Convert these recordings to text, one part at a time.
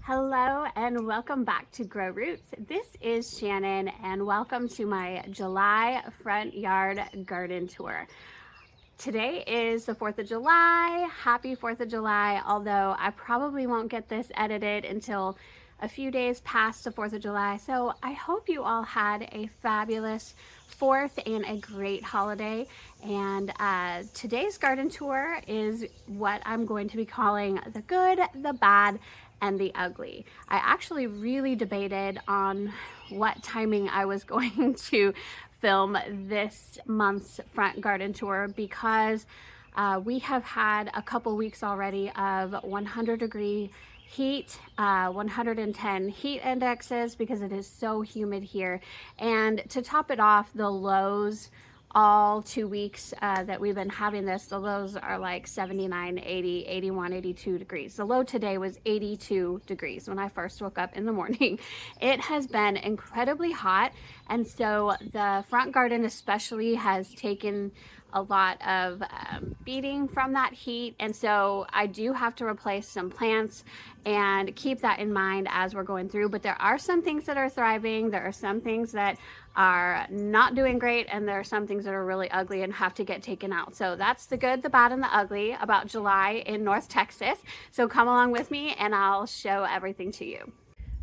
Hello and welcome back to Grow Roots. This is Shannon and welcome to my July front yard garden tour. Today is the 4th of July. Happy 4th of July, although I probably won't get this edited until a few days past the 4th of July. So I hope you all had a fabulous 4th and a great holiday. And today's garden tour is what I'm going to be calling the good, the bad, and the ugly. I actually really debated on what timing I was going to film this month's front garden tour because we have had a couple weeks already of 100-degree heat, 110 heat indexes because it is so humid here. And to top it off, the lows all 2 weeks that we've been having this, the lows are like 79, 80, 81, 82 degrees. The low today was 82 degrees when I first woke up in the morning. It has been incredibly hot, and so the front garden especially has taken a lot of beating from that heat, and so I do have to replace some plants and keep that in mind as we're going through. But there are some things that are thriving, there are some things that are not doing great, and there are some things that are really ugly and have to get taken out. So that's the good, the bad, and the ugly about July in North Texas. So come along with me and I'll show everything to you.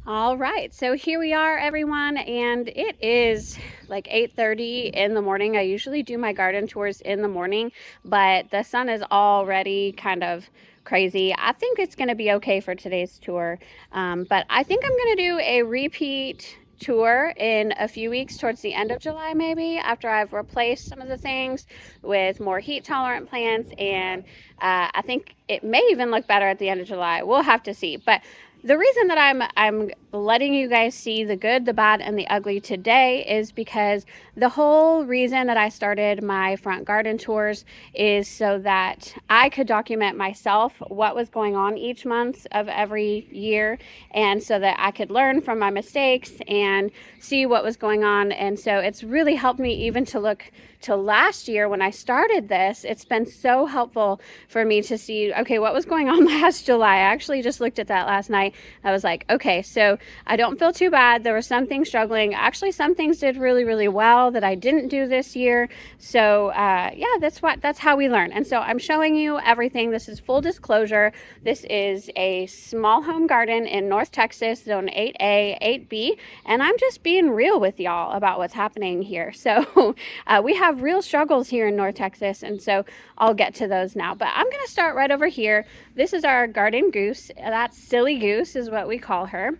All right, so here we are, everyone, and it is like 8:30 in the morning. I usually do my garden tours in the morning, but the sun is already kind of crazy. I think it's going to be okay for today's tour, but I think I'm going to do a repeat tour in a few weeks towards the end of July, maybe after I've replaced some of the things with more heat tolerant plants, and I think it may even look better at the end of July. We'll have to see. But the reason that I'm letting you guys see the good, the bad, and the ugly today is because the whole reason that I started my front garden tours is so that I could document myself what was going on each month of every year, and so that I could learn from my mistakes and see what was going on. And so it's really helped me even to look to last year when I started this. It's been so helpful for me to see, okay, what was going on last July. I actually just looked at that last night. I was like, okay, so I don't feel too bad. There were some things struggling. Actually, some things did really, really well that I didn't do this year. So yeah, that's how we learn. And so I'm showing you everything. This is full disclosure. This is a small home garden in North Texas, zone 8A, 8B. And I'm just being real with y'all about what's happening here. So we have real struggles here in North Texas. And so I'll get to those now. But I'm going to start right over here. This is our garden goose. That's Silly Goose is what we call her.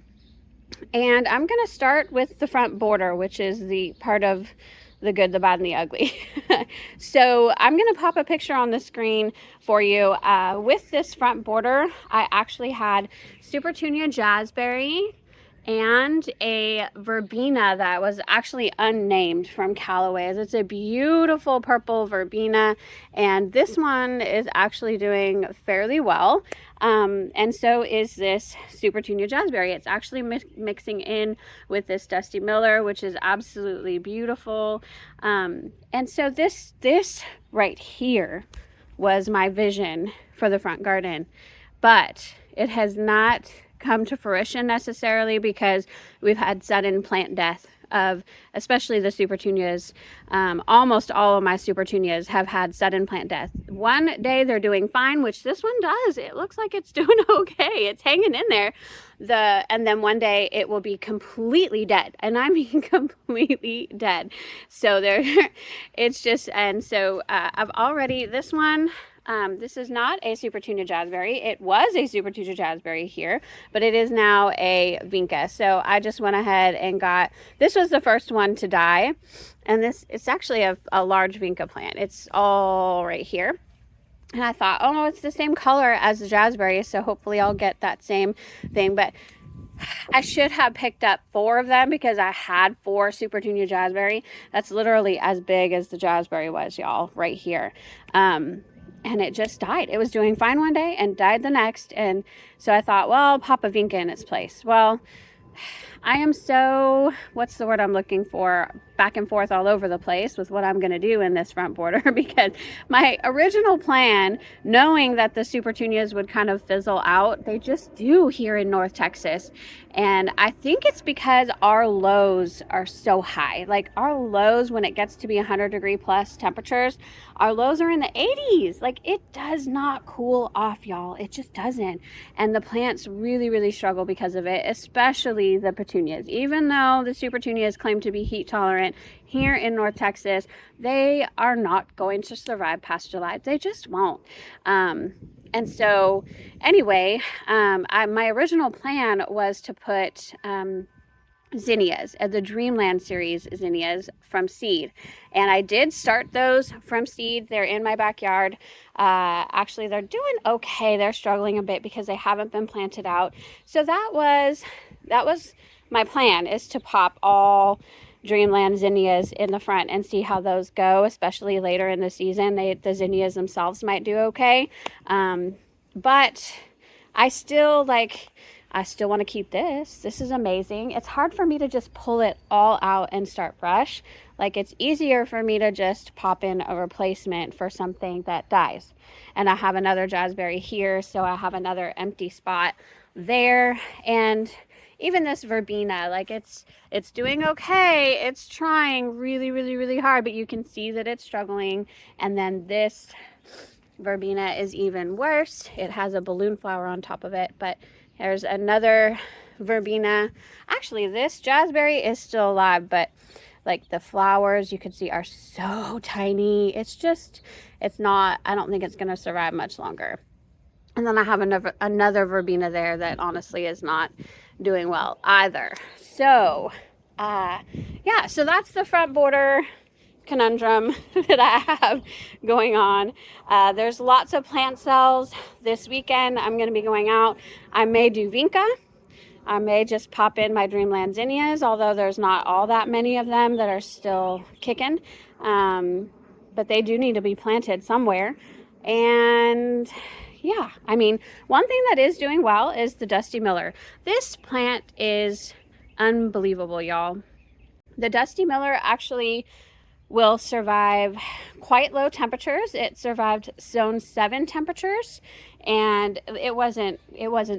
And I'm going to start with the front border, which is the part of the good, the bad, and the ugly. So I'm going to pop a picture on the screen for you. With this front border, I actually had Supertunia Jazzberry and a verbena that was actually unnamed from Callaway's. It's a beautiful purple verbena, and this one is actually doing fairly well. And so is this Supertunia Jazzberry. It's actually mixing in with this Dusty Miller, which is absolutely beautiful. And so this right here was my vision for the front garden, but it has not come to fruition necessarily because we've had sudden plant death of especially the Supertunias. Almost all of my Supertunias have had sudden plant death. One day they're doing fine, which this one does. It looks like it's doing okay. It's hanging in there. And then one day it will be completely dead, and I mean completely dead. So it's just, and so I've already, this one, this is not a Supertunia Jazzberry. It was a Supertunia Jazzberry here, but it is now a Vinca. So I just went ahead and this was the first one to die. And it's actually a large Vinca plant. It's all right here. And I thought, oh no, it's the same color as the Jazzberry, so hopefully I'll get that same thing. But I should have picked up 4 of them because I had 4 Supertunia Jazzberry. That's literally as big as the Jazzberry was, y'all, right here. And it just died. It was doing fine one day and died the next. And so I thought, well, I'll pop a Vinca in its place. Well, I am so, what's the word I'm looking for, back and forth all over the place with what I'm going to do in this front border, because my original plan, knowing that the super petunias would kind of fizzle out, they just do here in North Texas. And I think it's because our lows are so high. Like our lows, when it gets to be 100-degree plus temperatures, our lows are in the 80s. Like it does not cool off, y'all. It just doesn't. And the plants really, really struggle because of it, especially the petunias. Even though the super petunias claim to be heat tolerant, here in North Texas, they are not going to survive past July. They just won't. And so anyway, my original plan was to put zinnias, the Dreamland series zinnias from seed. And I did start those from seed. They're in my backyard. Actually, they're doing okay. They're struggling a bit because they haven't been planted out. So that was my plan, is to pop all Dreamland zinnias in the front and see how those go, especially later in the season. The zinnias themselves might do okay. But I still want to keep this. This is amazing. It's hard for me to just pull it all out and start fresh. Like it's easier for me to just pop in a replacement for something that dies. And I have another jazzberry here, so I have another empty spot there. And even this verbena, like it's doing okay. It's trying really, really, really hard, but you can see that it's struggling. And then this verbena is even worse. It has a balloon flower on top of it, but there's another verbena. Actually, this jazzberry is still alive, but like the flowers you can see are so tiny. It's not, I don't think it's going to survive much longer. And then I have another verbena there that honestly is not doing well either. So, yeah, so that's the front border conundrum that I have going on. There's lots of plant sales this weekend. I'm going to be going out. I may do vinca. I may just pop in my Dreamland zinnias, although there's not all that many of them that are still kicking. But they do need to be planted somewhere. And yeah, I mean, one thing that is doing well is the Dusty Miller. This plant is unbelievable, y'all. The Dusty Miller actually will survive quite low temperatures. It survived zone 7 temperatures, and it wasn't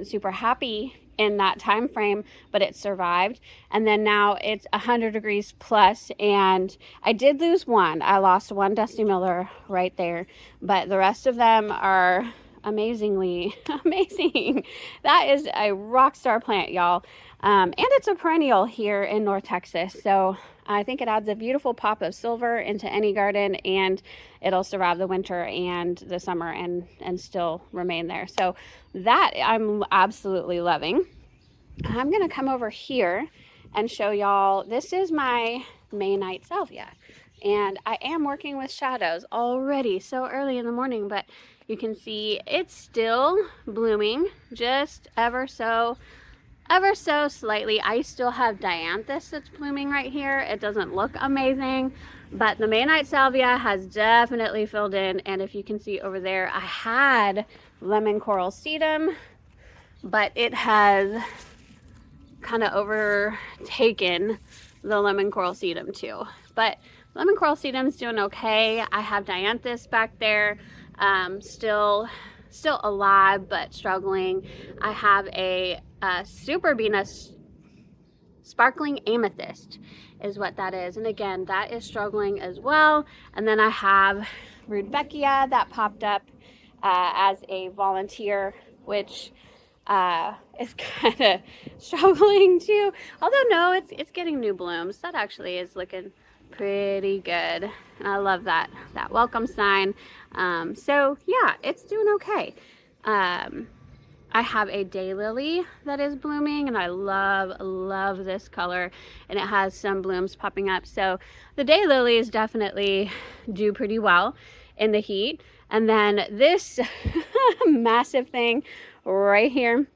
super happy in that time frame, but it survived. And then now it's 100 degrees plus, and I did lose one. I lost one Dusty Miller right there, but the rest of them are amazingly amazing. That is a rock star plant, y'all. And it's a perennial here in North Texas, so I think it adds a beautiful pop of silver into any garden, and it'll survive the winter and the summer and still remain there. So that I'm absolutely loving. I'm going to come over here and show y'all, this is my May night salvia. And I am working with shadows already so early in the morning, but you can see it's still blooming just ever so slightly. I still have dianthus that's blooming right here. It doesn't look amazing, but the May night salvia has definitely filled in. And if you can see over there, I had lemon coral sedum, but it has kind of overtaken the lemon coral sedum too. But lemon coral sedum is doing okay. I have dianthus back there, still alive but struggling. I have a super Venus sparkling amethyst is what that is, and again that is struggling as well. And then I have Rudbeckia that popped up as a volunteer, which is kind of struggling too, although no, it's getting new blooms. That actually is looking pretty good, and I love that welcome sign. So yeah, it's doing okay. I have a daylily that is blooming, and I love this color, and it has some blooms popping up. So the daylilies definitely do pretty well in the heat. And then this massive thing right here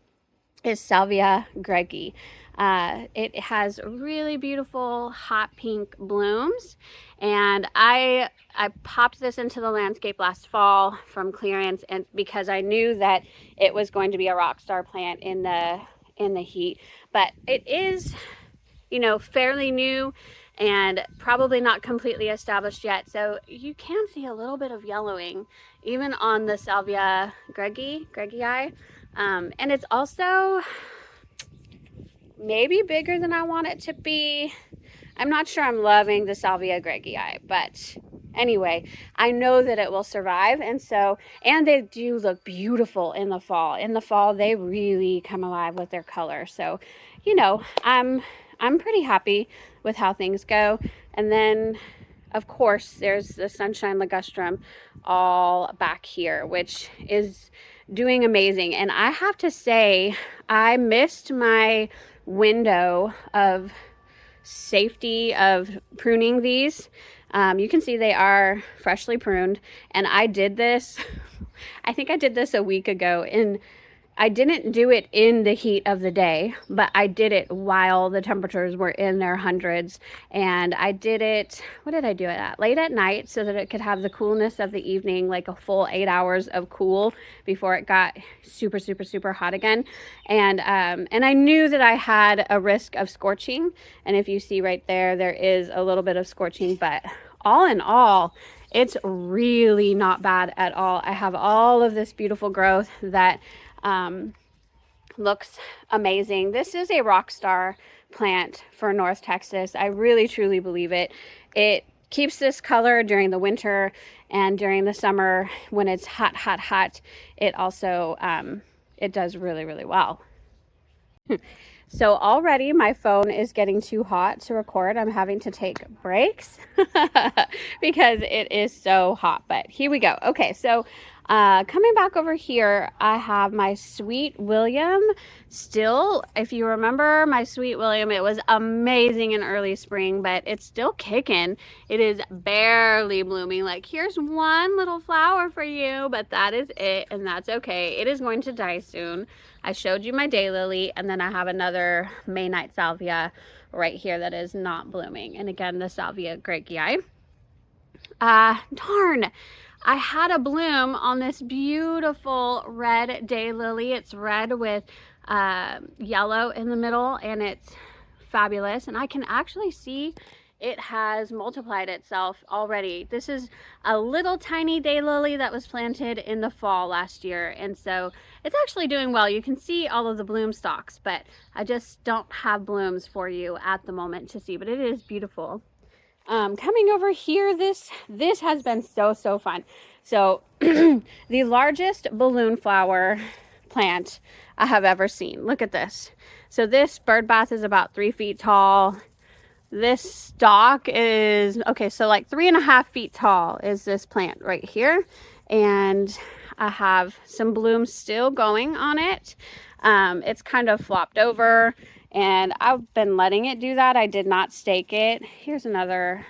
is Salvia greggii. It has really beautiful hot pink blooms, and I popped this into the landscape last fall from clearance, and because I knew that it was going to be a rock star plant in in the heat, but it is, you know, fairly new and probably not completely established yet. So you can see a little bit of yellowing even on the Salvia greggii. And it's also maybe bigger than I want it to be. I'm not sure I'm loving the Salvia greggii, but anyway, I know that it will survive. And so, and they do look beautiful in the fall. In the fall, they really come alive with their color. So, you know, I'm pretty happy with how things go. And then, of course, there's the Sunshine Ligustrum all back here, which is doing amazing. And I have to say, I missed my window of safety of pruning these. You can see they are freshly pruned, and I did this I think I did this a week ago, and I didn't do it in the heat of the day, but I did it while the temperatures were in their hundreds. And I did it, what did I do it at? Late at night, so that it could have the coolness of the evening, like a full 8 hours of cool before it got super, super, super hot again. And I knew that I had a risk of scorching. And if you see right there, there is a little bit of scorching, but all in all, it's really not bad at all. I have all of this beautiful growth that looks amazing. This is a rock star plant for North Texas. I really truly believe it. It keeps this color during the winter, and during the summer when it's hot, hot, hot, it also it does really, really well. So already my phone is getting too hot to record. I'm having to take breaks because it is so hot, but here we go. Okay, so coming back over here, I have my Sweet William still. If you remember my Sweet William, it was amazing in early spring, but it's still kicking. It is barely blooming. Like, here's one little flower for you, but that is it, and that's okay. It is going to die soon. I showed you my daylily, and then I have another May night salvia right here that is not blooming. And again, the Salvia greggii. Darn, I had a bloom on this beautiful red daylily. It's red with yellow in the middle, and it's fabulous. And I can actually see it has multiplied itself already. This is a little tiny daylily that was planted in the fall last year, and so it's actually doing well. You can see all of the bloom stalks, but I just don't have blooms for you at the moment to see, but it is beautiful. Coming over here, this has been so fun. So the largest balloon flower plant I have ever seen. Look at this. So this bird bath is about 3 feet tall. This stalk is, okay, so like 3.5 feet tall is this plant right here. And I have some blooms still going on it. It's kind of flopped over, and I've been letting it do that. I did not stake it. Here's another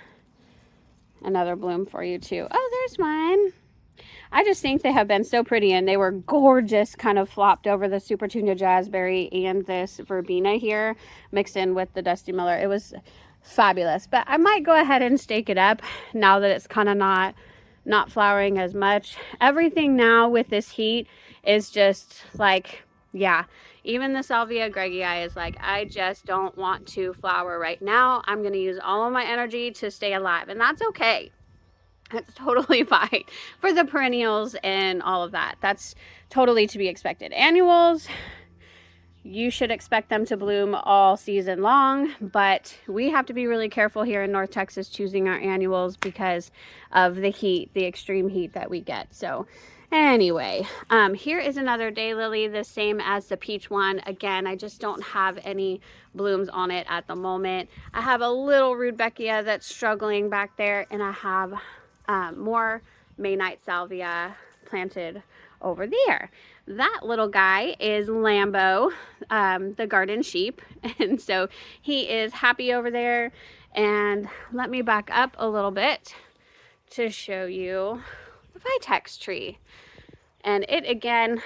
bloom for you too. Oh, there's mine. I just think they have been so pretty, and they were gorgeous, kind of flopped over the Super Tunia Jazzberry and this Verbena here, mixed in with the Dusty Miller. It was fabulous, but I might go ahead and stake it up now that it's kind of not flowering as much. Everything now with this heat is just like, yeah, even the Salvia greggii is like, I just don't want to flower right now. I'm going to use all of my energy to stay alive, and that's okay. That's totally fine for the perennials and all of that. That's totally to be expected. Annuals, you should expect them to bloom all season long, but we have to be really careful here in North Texas choosing our annuals because of the heat, the extreme heat that we get. So anyway, here is another daylily, the same as the peach one. Again, I just don't have any blooms on it at the moment. I have a little Rudbeckia that's struggling back there, and I have more May night salvia planted over there. That little guy is Lambo, the garden sheep, and so he is happy over there. And let me back up a little bit to show you the Vitex tree. And it, again,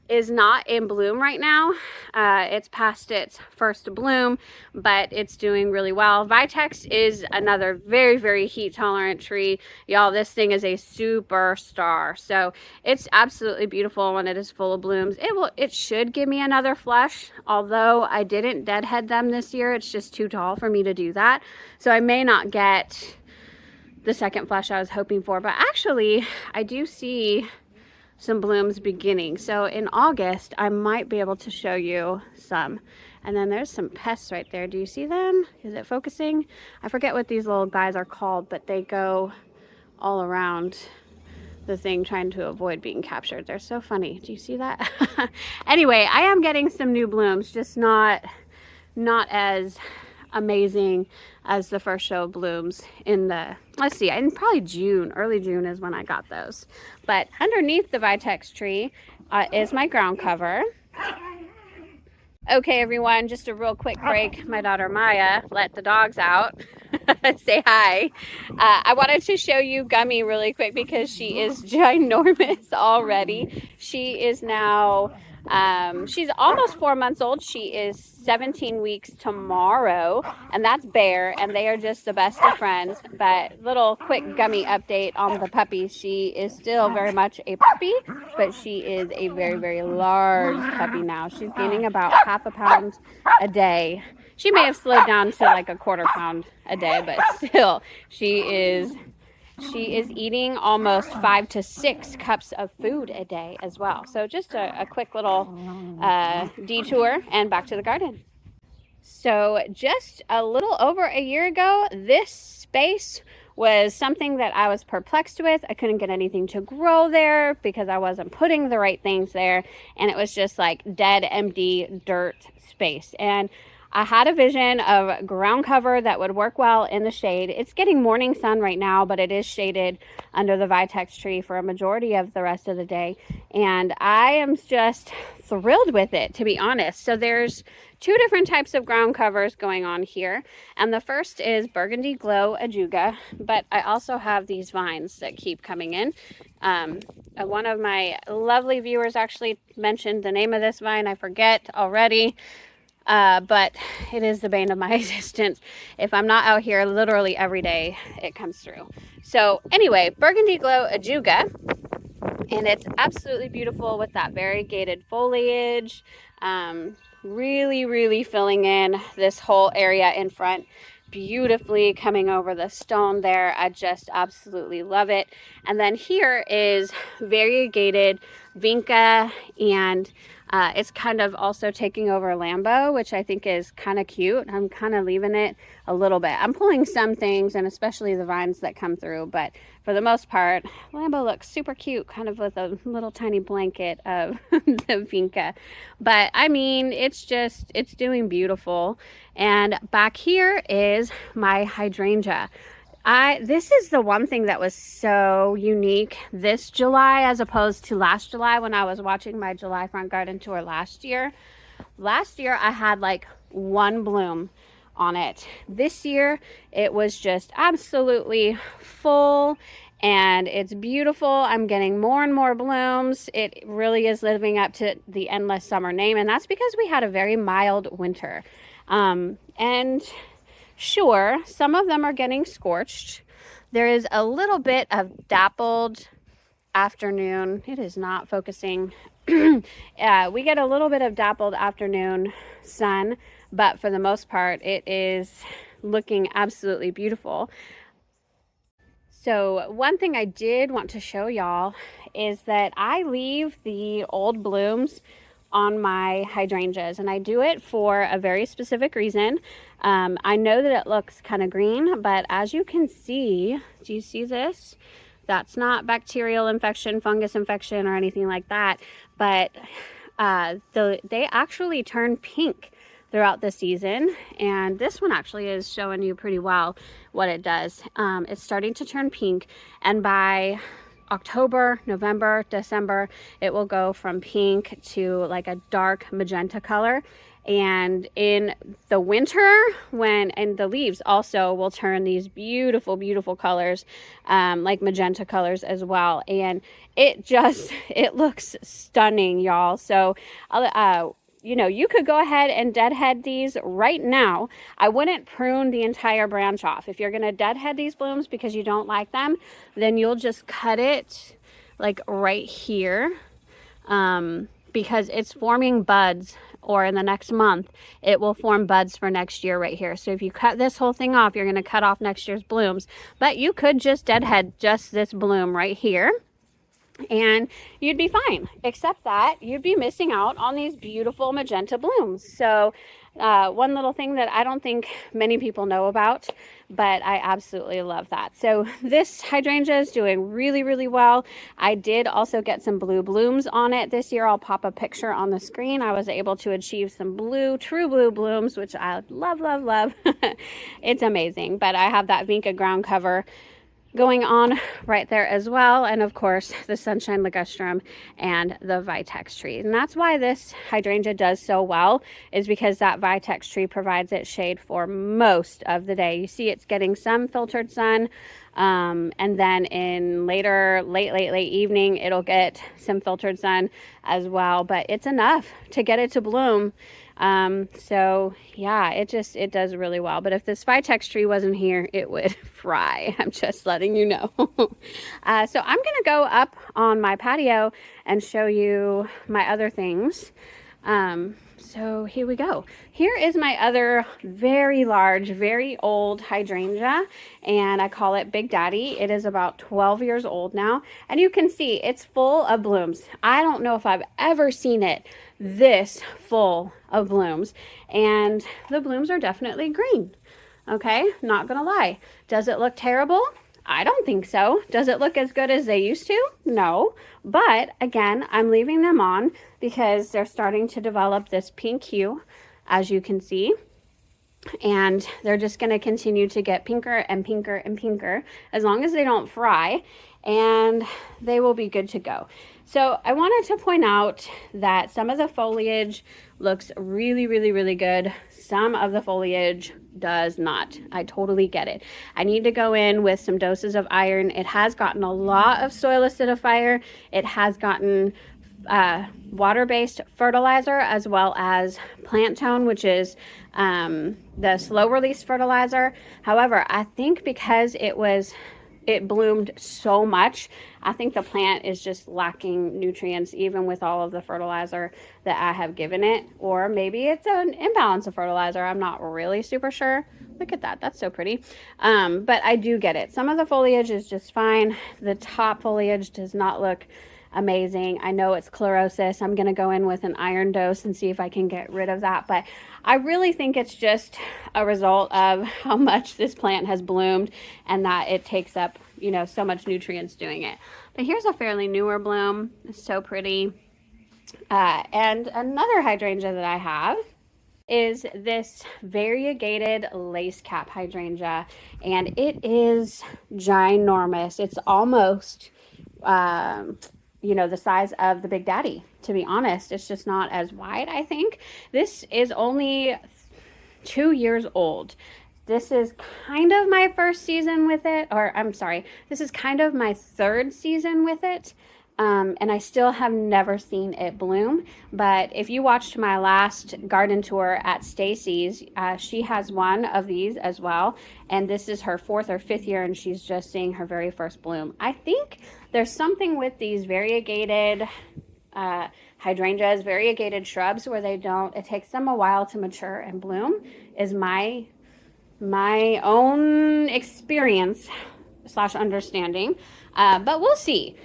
is not in bloom right now. It's past its first bloom, but it's doing really well. Vitex is another very, very heat tolerant tree. Y'all, this thing is a superstar. So it's absolutely beautiful when it is full of blooms. It should give me another flush, although I didn't deadhead them this year. It's just too tall for me to do that. So I may not get the second flush I was hoping for, but actually I do see some blooms beginning. So in August, I might be able to show you some. And then there's some pests right there. Do you see them? Is it focusing? I forget what these little guys are called, but they go all around the thing trying to avoid being captured. They're so funny. Do you see that? Anyway, I am getting some new blooms, just not as amazing as the first show of blooms in the, let's see, in probably June, early June is when I got those. But underneath the Vitex tree is my ground cover. Okay, everyone, just a real quick break. My daughter Maya let the dogs out. Say hi. I wanted to show you Gummy really quick because she is ginormous already. She is now, she's almost 4 months old. She is 17 weeks tomorrow, and that's Bear, and they are just the best of friends. But little quick Gummy update on the puppy. She is still very much a puppy, but she is a very, very large puppy now. She's gaining about half a pound a day. She may have slowed down to like a quarter pound a day, but still, she is eating almost 5 to 6 cups of food a day as well. So just a quick little detour and back to the garden. So just a little over a year ago, this space was something that I was perplexed with. I couldn't get anything to grow there because I wasn't putting the right things there. And it was just like dead, empty dirt space. And I had a vision of ground cover that would work well in the shade. It's getting morning sun right now, but it is shaded under the Vitex tree for a majority of the rest of the day. And I am just thrilled with it, to be honest. So there's 2 different types of ground covers going on here. And the first is Burgundy Glow Ajuga, but I also have these vines that keep coming in. One of my lovely viewers actually mentioned the name of this vine. I forget already. But it is the bane of my existence. If I'm not out here literally every day, it comes through. So anyway, Burgundy Glow Ajuga, and it's absolutely beautiful with that variegated foliage, really, really filling in this whole area in front, beautifully coming over the stone there. I just absolutely love it. And then here is variegated vinca, and it's kind of also taking over Lambo, which I think is kind of cute. I'm kind of leaving it a little bit. I'm pulling some things, and especially the vines that come through, but for the most part, Lambo looks super cute, kind of with a little tiny blanket of the vinca. But I mean, it's doing beautiful. And back here is my hydrangea. This is the one thing that was so unique this July as opposed to last July when I was watching my July front garden tour last year. Last year I had like 1 bloom on it. This year it was just absolutely full and it's beautiful. I'm getting more and more blooms. It really is living up to the endless summer name, and that's because we had a very mild winter. And sure, some of them are getting scorched. There is a little bit of dappled afternoon. It is not focusing. We get a little bit of dappled afternoon sun, but for the most part, it is looking absolutely beautiful. So one thing I did want to show y'all is that I leave the old blooms on my hydrangeas, and I do it for a very specific reason. I know that it looks kind of green, but as you can see, do you see this? That's not bacterial infection, fungus infection, or anything like that, but they actually turn pink throughout the season, and this one actually is showing you pretty well what it does. It's starting to turn pink, and by October, November, December, it will go from pink to like a dark magenta color. And in the winter, and the leaves also will turn these beautiful, beautiful colors, like magenta colors as well. And it looks stunning, y'all. So, you could go ahead and deadhead these right now. I wouldn't prune the entire branch off. If you're going to deadhead these blooms because you don't like them, then you'll just cut it like right here, because it's forming buds, or in the next month it will form buds for next year right here. So if you cut this whole thing off, you're going to cut off next year's blooms. But you could just deadhead just this bloom right here and you'd be fine, except that you'd be missing out on these beautiful magenta blooms. So one little thing that I don't think many people know about, but I absolutely love that. So this hydrangea is doing really, really well. I did also get some blue blooms on it this year. I'll pop a picture on the screen. I was able to achieve some true blue blooms, which I love, love, love. It's amazing. But I have that Vinca ground cover going on right there as well, and of course the sunshine ligustrum and the vitex tree. And that's why this hydrangea does so well, is because that vitex tree provides it shade for most of the day. You see it's getting some filtered sun, and then in late evening it'll get some filtered sun as well, but it's enough to get it to bloom. So yeah, it does really well. But if this vitex tree wasn't here, it would fry. I'm just letting you know. So I'm going to go up on my patio and show you my other things. So here we go. Here is my other very large, very old hydrangea, and I call it Big Daddy. It is about 12 years old now, and you can see it's full of blooms. I don't know if I've ever seen it this full of blooms, and the blooms are definitely green. Okay, not gonna lie. Does it look terrible? I don't think so. Does it look as good as they used to? No. But again, I'm leaving them on because they're starting to develop this pink hue, as you can see. And they're just going to continue to get pinker and pinker and pinker as long as they don't fry, and they will be good to go. So I wanted to point out that some of the foliage looks really, really, really good. Some of the foliage does not. I totally get it. I need to go in with some doses of iron. It has gotten a lot of soil acidifier. It has gotten water-based fertilizer, as well as plant tone, which is the slow release fertilizer. However, I think because it bloomed so much, I think the plant is just lacking nutrients, even with all of the fertilizer that I have given it. Or maybe it's an imbalance of fertilizer. I'm not really super sure. Look at that. That's so pretty. But I do get it. Some of the foliage is just fine. The top foliage does not look amazing. I know it's chlorosis. I'm going to go in with an iron dose and see if I can get rid of that. But I really think it's just a result of how much this plant has bloomed and that it takes up, so much nutrients doing it. But here's a fairly newer bloom. It's so pretty. And another hydrangea that I have is this variegated lace cap hydrangea, and it is ginormous. It's almost the size of the Big Daddy, to be honest. It's just not as wide, I think. This is only 2 years old. This is kind of my first season with it, or I'm sorry, this is kind of my third season with it. And I still have never seen it bloom. But if you watched my last garden tour at Stacy's, she has one of these as well. And this is her 4th or 5th year, and she's just seeing her very first bloom. I think there's something with these variegated hydrangeas, variegated shrubs, where it takes them a while to mature and bloom, is my own experience / understanding. But we'll see.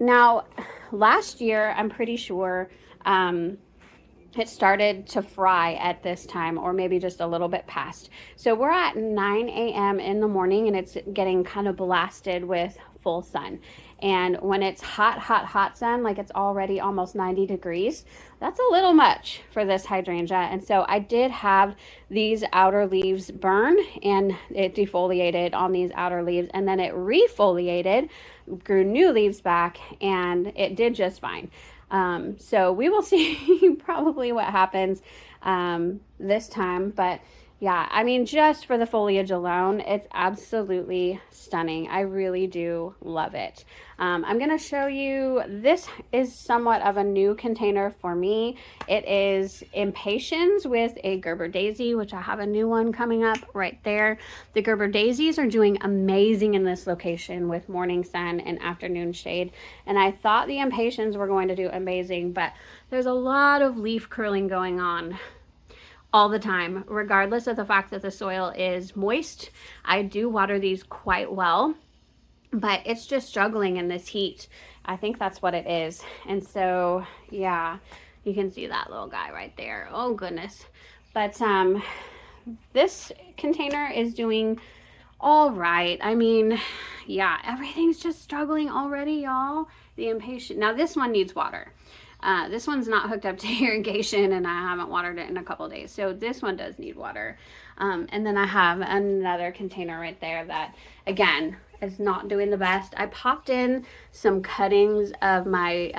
Now, last year, I'm pretty sure it started to fry at this time, or maybe just a little bit past. So we're at 9 a.m. in the morning, and it's getting kind of blasted with full sun. And when it's hot, hot, hot sun, like it's already almost 90 degrees, that's a little much for this hydrangea. And so I did have these outer leaves burn, and it defoliated on these outer leaves, and then it refoliated, grew new leaves back, and it did just fine. So we will see probably what happens this time, but yeah, I mean, just for the foliage alone, it's absolutely stunning. I really do love it. I'm going to show you, this is somewhat of a new container for me. It is Impatiens with a Gerber Daisy, which I have a new one coming up right there. The Gerber Daisies are doing amazing in this location with morning sun and afternoon shade. And I thought the Impatiens were going to do amazing, but there's a lot of leaf curling going on all the time, regardless of the fact that the soil is moist. I do water these quite well, but it's just struggling in this heat. I think that's what it is. And so, yeah, you can see that little guy right there. Oh goodness. But this container is doing all right. I mean, yeah, everything's just struggling already, y'all. The impatient. Now this one needs water. This one's not hooked up to irrigation, and I haven't watered it in a couple of days. So this one does need water. And then I have another container right there that, again, is not doing the best. I popped in some cuttings of my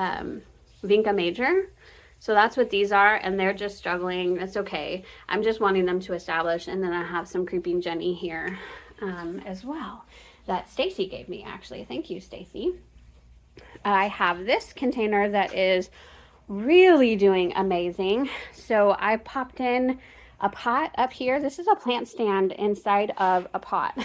Vinca Major. So that's what these are, and they're just struggling. It's okay. I'm just wanting them to establish. And then I have some Creeping Jenny here as well that Stacy gave me, actually. Thank you, Stacy. I have this container that is really doing amazing. So I popped in a pot up here. This is a plant stand inside of a pot.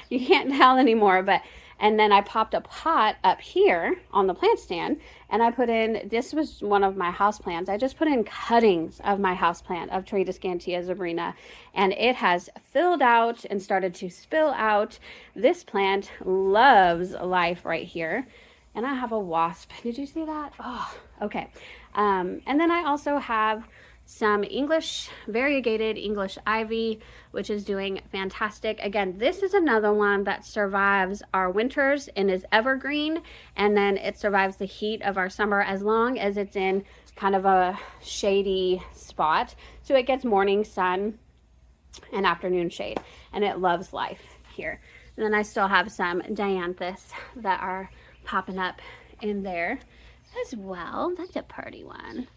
You can't tell anymore, but, and then I popped a pot up here on the plant stand, and I put in, this was one of my houseplants. I just put in cuttings of my houseplant of Tradescantia zebrina, and it has filled out and started to spill out. This plant loves life right here. And I have a wasp. Did you see that? Oh, okay. And then I also have some variegated English ivy, which is doing fantastic. Again, this is another one that survives our winters and is evergreen. And then it survives the heat of our summer as long as it's in kind of a shady spot. So it gets morning sun and afternoon shade, and it loves life here. And then I still have some dianthus that are popping up in there as well. That's a pretty one.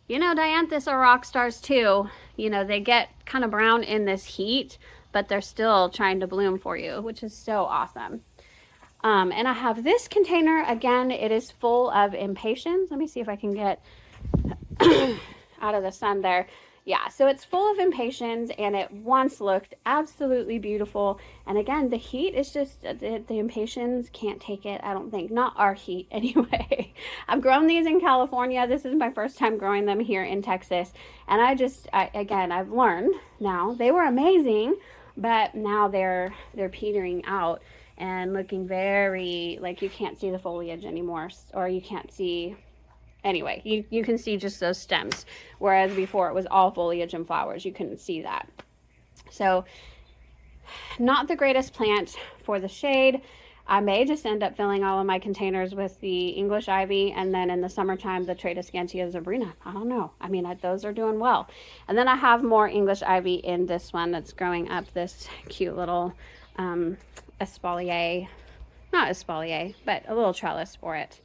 You know, dianthus are rock stars too. You know, they get kind of brown in this heat, but they're still trying to bloom for you, which is so awesome. And I have this container. Again, it is full of Impatiens. Let me see if I can get out of the sun there. Yeah, so it's full of Impatiens, and it once looked absolutely beautiful. And again, the heat is just, the Impatiens can't take it, I don't think. Not our heat, anyway. I've grown these in California. This is my first time growing them here in Texas. And again, I've learned now. They were amazing, but now they're petering out and looking very, like, you can't see the foliage anymore, or you can't see... Anyway, you can see just those stems, whereas before it was all foliage and flowers. You couldn't see that. So not the greatest plant for the shade. I may just end up filling all of my containers with the English ivy, and then in the summertime, the Tradescantia zebrina. I don't know. I mean, those are doing well. And then I have more English ivy in this one that's growing up, this cute little espalier. Not espalier, but a little trellis for it.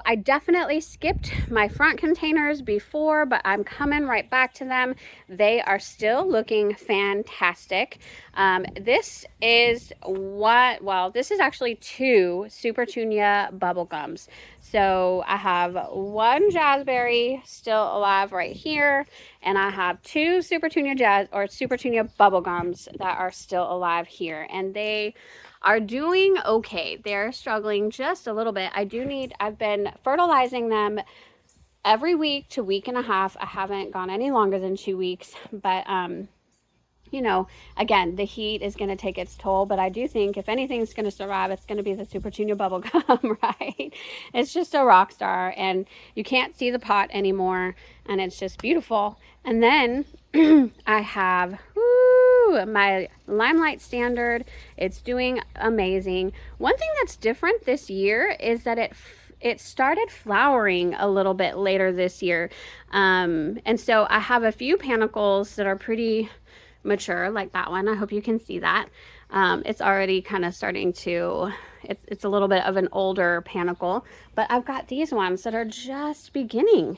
I definitely skipped my front containers before, but I'm coming right back to them. They are still looking fantastic. This is this is actually 2 Supertunia bubblegums. So I have 1 jazzberry still alive right here, and I have 2 Supertunia bubblegums that are still alive here, and they are doing okay. They're struggling just a little bit. I've been fertilizing them every week to week and a half. I haven't gone any longer than 2 weeks, but you know, again, the heat is going to take its toll, but I do think if anything's going to survive, it's going to be the Supertunia bubblegum, right? It's just a rock star, and you can't see the pot anymore, and it's just beautiful. And then I have my Limelight Standard. It's doing amazing. One thing that's different this year is that it started flowering a little bit later this year. And so I have a few panicles that are pretty mature, like that one. I hope you can see that. It's already kind of starting to, it's a little bit of an older panicle, but I've got these ones that are just beginning.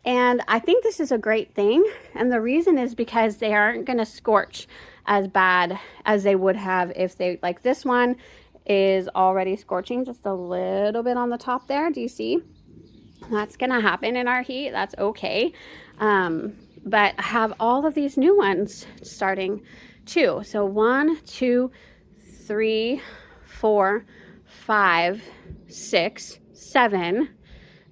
And I think this is a great thing. And the reason is because they aren't going to scorch as bad as they would have if they, like this one is already scorching just a little bit on the top there. Do you see? That's going to happen in our heat. That's okay. But I have all of these new ones starting too. So 1, 2, 3, 4, 5, 6, 7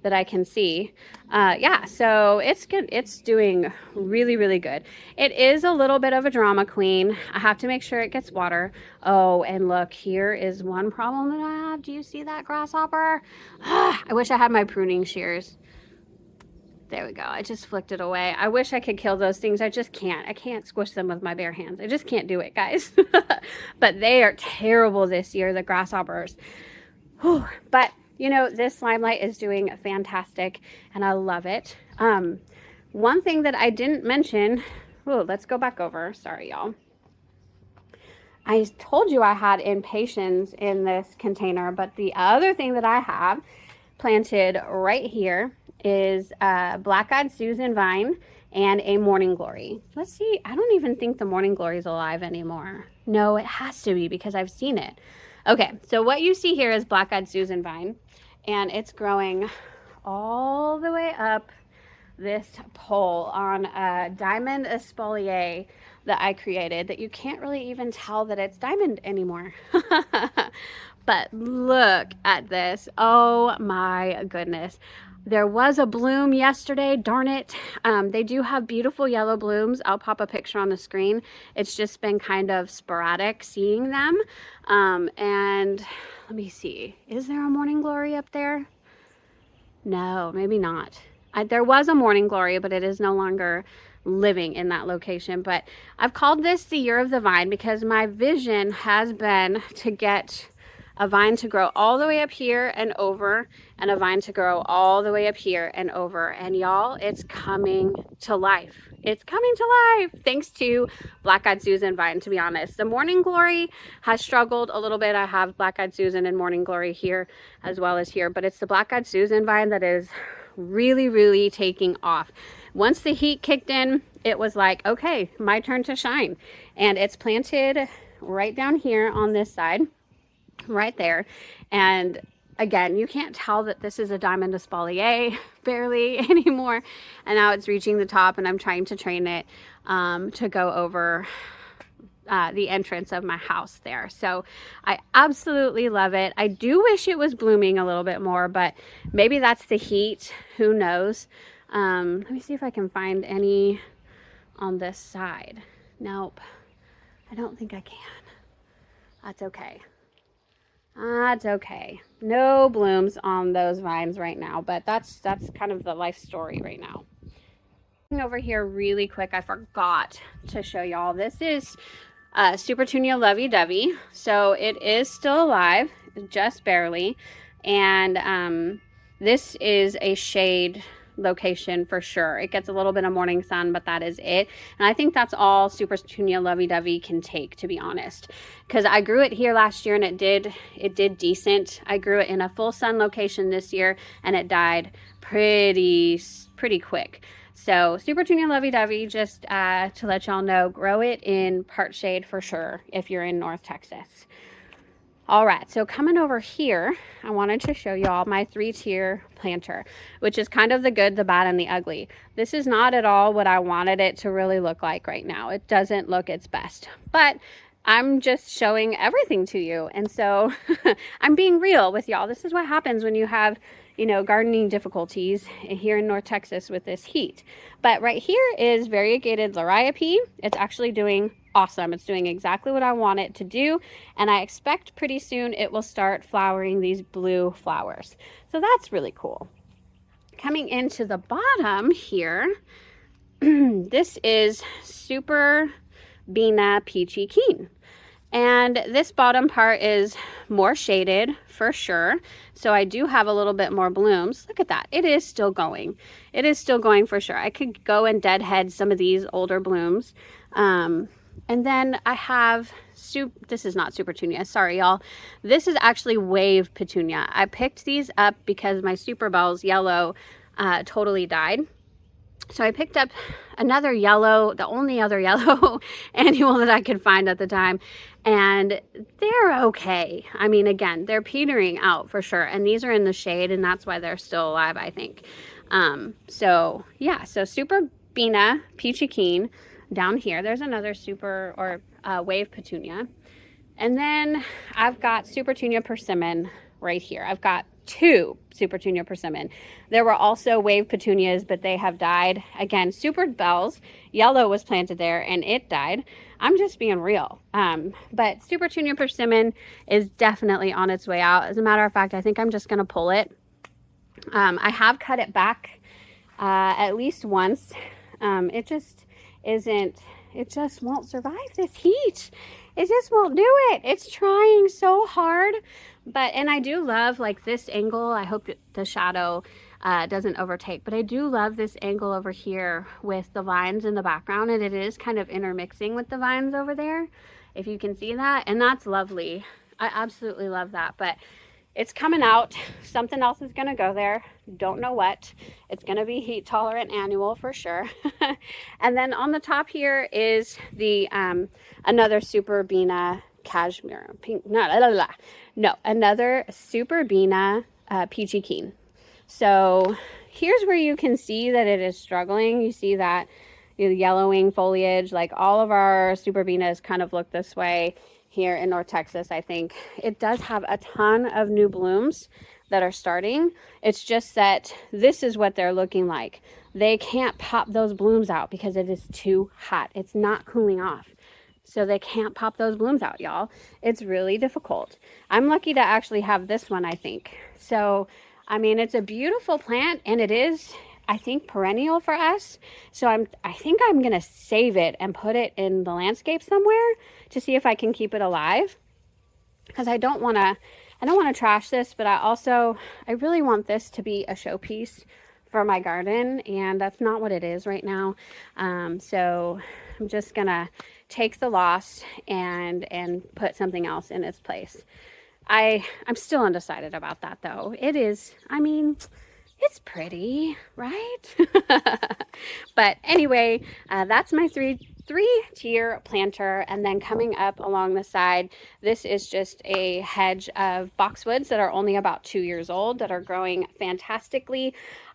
that I can see. Yeah, so it's good. It's doing really, really good. It is a little bit of a drama queen. I have to make sure it gets water. Oh, and look, here is one problem that I have. Do you see that grasshopper? I wish I had my pruning shears. There we go. I just flicked it away. I wish I could kill those things. I just can't. I can't squish them with my bare hands. I just can't do it, guys. But they are terrible this year, the grasshoppers. Whew. But you know, this limelight is doing fantastic and I love it. One thing that I didn't mention, oh, let's go back over. Sorry, y'all. I told you I had impatiens in this container, but the other thing that I have planted right here is black-eyed Susan vine and a morning glory. Let's see. I don't even think the morning glory is alive anymore. No, it has to be because I've seen it. Okay, so what you see here is black-eyed Susan vine, and it's growing all the way up this pole on a diamond espalier that I created that you can't really even tell that it's diamond anymore. But look at this. Oh my goodness. There was a bloom yesterday, darn it. They do have beautiful yellow blooms. I'll pop a picture on the screen. It's just been kind of sporadic seeing them. And let me see, is there a morning glory up there? No, maybe not. There was a morning glory, but it is no longer living in that location. But I've called this the year of the vine because my vision has been to get a vine to grow all the way up here and over, and a vine to grow all the way up here and over. And y'all, it's coming to life. It's coming to life thanks to black-eyed Susan vine, to be honest. The morning glory has struggled a little bit. I have black-eyed Susan and morning glory here as well as here, but it's the black-eyed Susan vine that is really, really taking off. Once the heat kicked in, it was like, okay, my turn to shine. And it's planted right down here on this side, right there. And again, you can't tell that this is a diamond espalier barely anymore. And now it's reaching the top, and I'm trying to train it to go over the entrance of my house there. So I absolutely love it. I do wish it was blooming a little bit more, but maybe that's the heat. Who knows? Let me see if I can find any on this side. Nope, I don't think I can. That's okay. That's okay. No blooms on those vines right now, but that's kind of the life story right now. Over here really quick, I forgot to show y'all. This is Supertunia lovey-dovey. So it is still alive, just barely. And this is a shade location for sure. It gets a little bit of morning sun, but that is it. And I think that's all Supertunia lovey-dovey can take, to be honest, because I grew it here last year and it did decent. I grew it in a full sun location this year and it died pretty quick. So Supertunia lovey-dovey, just to let y'all know, grow it in part shade for sure if you're in North Texas. All right, so coming over here, I wanted to show y'all my 3-tier planter, which is kind of the good, the bad, and the ugly. This is not at all what I wanted it to really look like right now. It doesn't look its best, but I'm just showing everything to you. And so I'm being real with y'all. This is what happens when you have, you know, gardening difficulties here in North Texas with this heat. But right here is variegated liriope. It's actually doing awesome. It's doing exactly what I want it to do, and I expect pretty soon it will start flowering these blue flowers. So that's really cool. Coming into the bottom here, this is Super Bina Peachy Keen. And this bottom part is more shaded for sure. So I do have a little bit more blooms. Look at that. It is still going. It is still going for sure. I could go and deadhead some of these older blooms. And then I have, this is not Supertunia, sorry y'all. This is actually Wave Petunia. I picked these up because my Super Bells yellow totally died. So I picked up another yellow, the only other yellow annual that I could find at the time, and they're okay. I mean, again, they're petering out for sure, and these are in the shade, and that's why they're still alive, I think. So yeah, so Super Bina Peachy Keen down here. There's another super or wave petunia, and then I've got Super Tunia Persimmon right here. I've got 2 Super Tunia Persimmon. There were also wave petunias, but they have died. Again, Super Bells, yellow was planted there and it died. I'm just being real. But Super Tunia Persimmon is definitely on its way out. As a matter of fact, I think I'm just going to pull it. I have cut it back at least once. It just isn't, it just won't survive this heat. It just won't do it. It's trying so hard. But, and I do love like this angle. I hope the shadow doesn't overtake, but I do love this angle over here with the vines in the background, and it is kind of intermixing with the vines over there, if you can see that, and that's lovely. I absolutely love that. But it's coming out. Something else is going to go there. Don't know what. It's going to be heat tolerant annual for sure. And then on the top here is the another Super Bina Cashmere pink. No, another Super Bina Peachy Keen. So here's where you can see that it is struggling. You see that yellowing foliage, like all of our Super Binas kind of look this way here in North Texas. I think it does have a ton of new blooms that are starting. It's just that this is what they're looking like. They can't pop those blooms out because it is too hot. It's not cooling off. So they can't pop those blooms out, y'all. It's really difficult. I'm lucky to actually have this one, I think. So, I mean, it's a beautiful plant, and it is, I think, perennial for us. So I think I'm going to save it and put it in the landscape somewhere to see if I can keep it alive. Because I don't want to trash this, but I really want this to be a showpiece for my garden, and that's not what it is right now. So I'm just going to take the loss and put something else in its place. I'm still undecided about that though. It is, I mean, it's pretty, right? But anyway, that's my three-tier planter. And then coming up along the side, this is just a hedge of boxwoods that are only about 2 years old that are growing fantastically.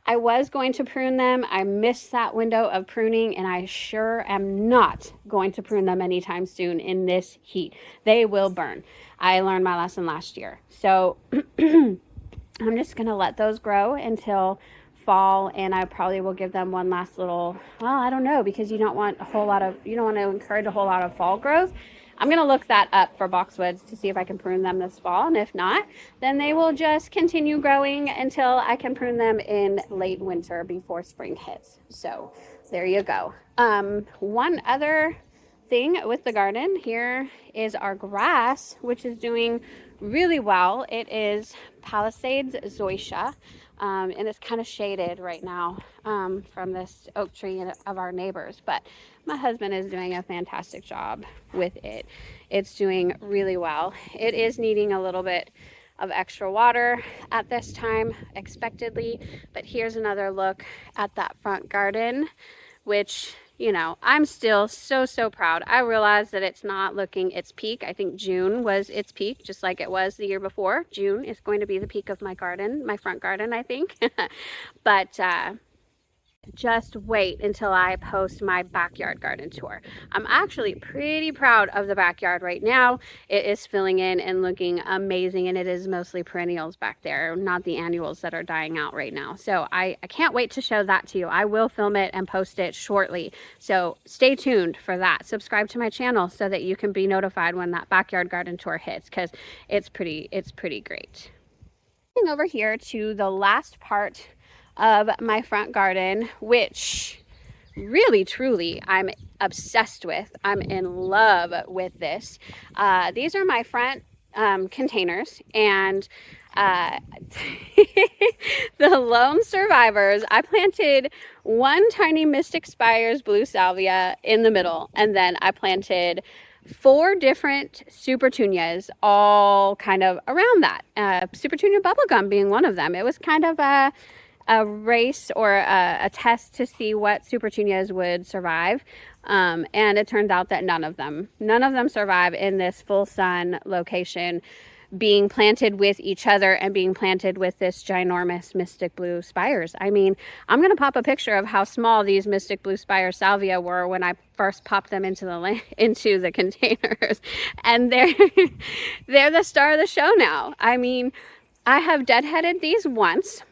I was going to prune them. I missed that window of pruning, and I sure am not going to prune them anytime soon in this heat. They will burn. I learned my lesson last year. So I'm just going to let those grow until fall, and I probably will give them one last little, well, I don't know, because you don't want to encourage a whole lot of fall growth. I'm going to look that up for boxwoods to see if I can prune them this fall, and if not, then they will just continue growing until I can prune them in late winter before spring hits. So there you go. One other thing with the garden here is our grass, which is doing really well. It is Palisades zoysia, and it's kind of shaded right now from this oak tree of our neighbors, but my husband is doing a fantastic job with it. It's doing really well. It is needing a little bit of extra water at this time, expectedly, but here's another look at that front garden, which, you know, I'm still so proud. I realize that it's not looking its peak. I think June was its peak, just like it was the year before. June is going to be the peak of my garden, my front garden, I think. But just wait until I post my backyard garden tour. I'm actually pretty proud of the backyard right now. It is filling in and looking amazing, and it is mostly perennials back there, not the annuals that are dying out right now. So I can't wait to show that to you. I will film it and post it shortly. So stay tuned for that. Subscribe to my channel so that you can be notified when that backyard garden tour hits, because it's pretty great. Over here to the last part of my front garden, which really truly I'm obsessed with. I'm in love with this. These are my front containers, and the lone survivors. I planted one tiny Mystic Spires blue salvia in the middle, and then I planted 4 different Super Tunias all kind of around that. Super Tunia bubblegum being one of them. It was kind of a a race or a test to see what super petunias would survive. And it turns out that none of them survive in this full sun location, being planted with each other and being planted with this ginormous mystic blue spires. I mean, I'm going to pop a picture of how small these mystic blue spire salvia were when I first popped them into the containers, and they're the star of the show now. I mean, I have deadheaded these once,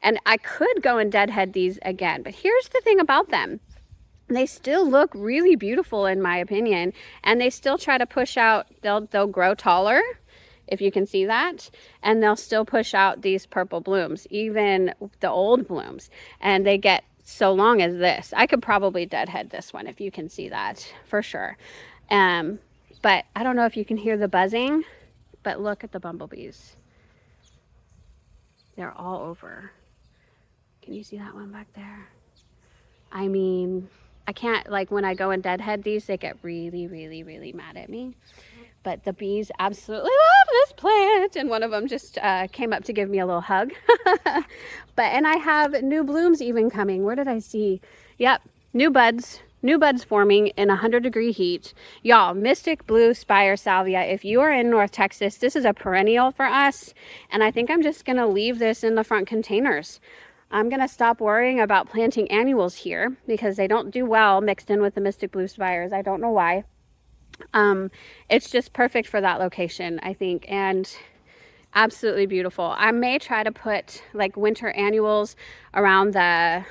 and I could go and deadhead these again, but here's the thing about them. They still look really beautiful in my opinion, and they still try to push out, they'll grow taller, if you can see that, and they'll still push out these purple blooms, even the old blooms, and they get so long as this. I could probably deadhead this one, if you can see that, for sure. But I don't know if you can hear the buzzing, but look at the bumblebees. They're all over. Can you see that one back there? I mean, I can't, like, when I go and deadhead these, they get really, really, really mad at me. But the bees absolutely love this plant. And one of them just came up to give me a little hug. And I have new blooms even coming. Where did I see? Yep, new buds forming in 100-degree heat. Y'all, mystic blue spire salvia, if you are in North Texas, this is a perennial for us. And I think I'm just gonna leave this in the front containers. I'm going to stop worrying about planting annuals here because they don't do well mixed in with the mystic blue spires. I don't know why. It's just perfect for that location, I think, and absolutely beautiful. I may try to put like winter annuals around the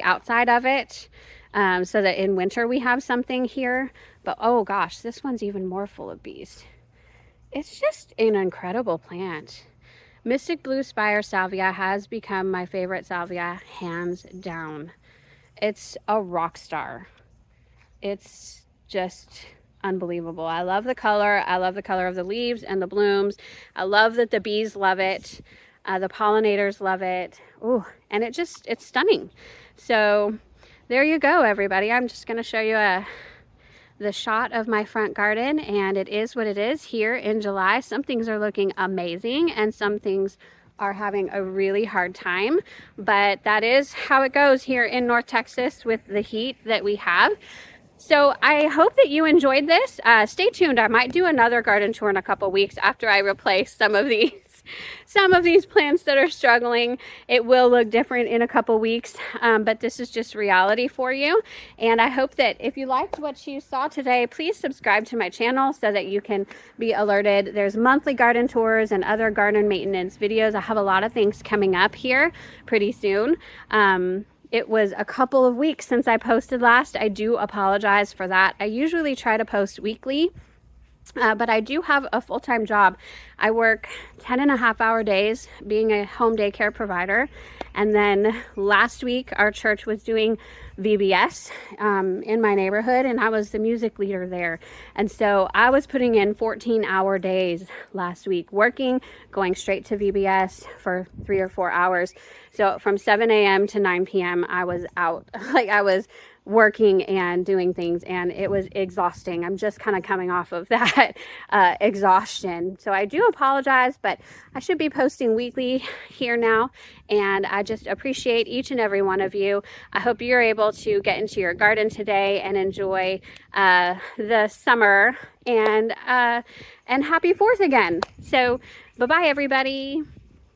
outside of it, so that in winter we have something here. But oh gosh, this one's even more full of bees. It's just an incredible plant. Mystic blue spire salvia has become my favorite salvia, hands down. It's a rock star. It's just unbelievable. I love the color. I love the color of the leaves and the blooms. I love that the bees love it. The pollinators love it. Ooh, and it's stunning. So there you go, everybody. I'm just going to show you the shot of my front garden, and it is what it is here in July. Some things are looking amazing and some things are having a really hard time, but that is how it goes here in North Texas with the heat that we have. So I hope that you enjoyed this. Stay tuned. I might do another garden tour in a couple weeks after I replace some of these plants that are struggling. It will look different in a couple weeks, but this is just reality for you. And I hope that if you liked what you saw today, please subscribe to my channel so that you can be alerted. There's monthly garden tours and other garden maintenance videos. I have a lot of things coming up here pretty soon. It was a couple of weeks since I posted last. I do apologize for that. I usually try to post weekly. But I do have a full-time job. I work 10.5-hour days being a home daycare provider. And then last week, our church was doing VBS in my neighborhood, and I was the music leader there. And so I was putting in 14-hour days last week, working, going straight to VBS for 3 or 4 hours. So from 7 a.m. to 9 p.m., I was out. Like, I was working and doing things, and it was exhausting. I'm just kind of coming off of that exhaustion. So I do apologize, but I should be posting weekly here now, and I just appreciate each and every one of you. I hope you're able to get into your garden today and enjoy the summer, and happy 4th again. So bye-bye, everybody.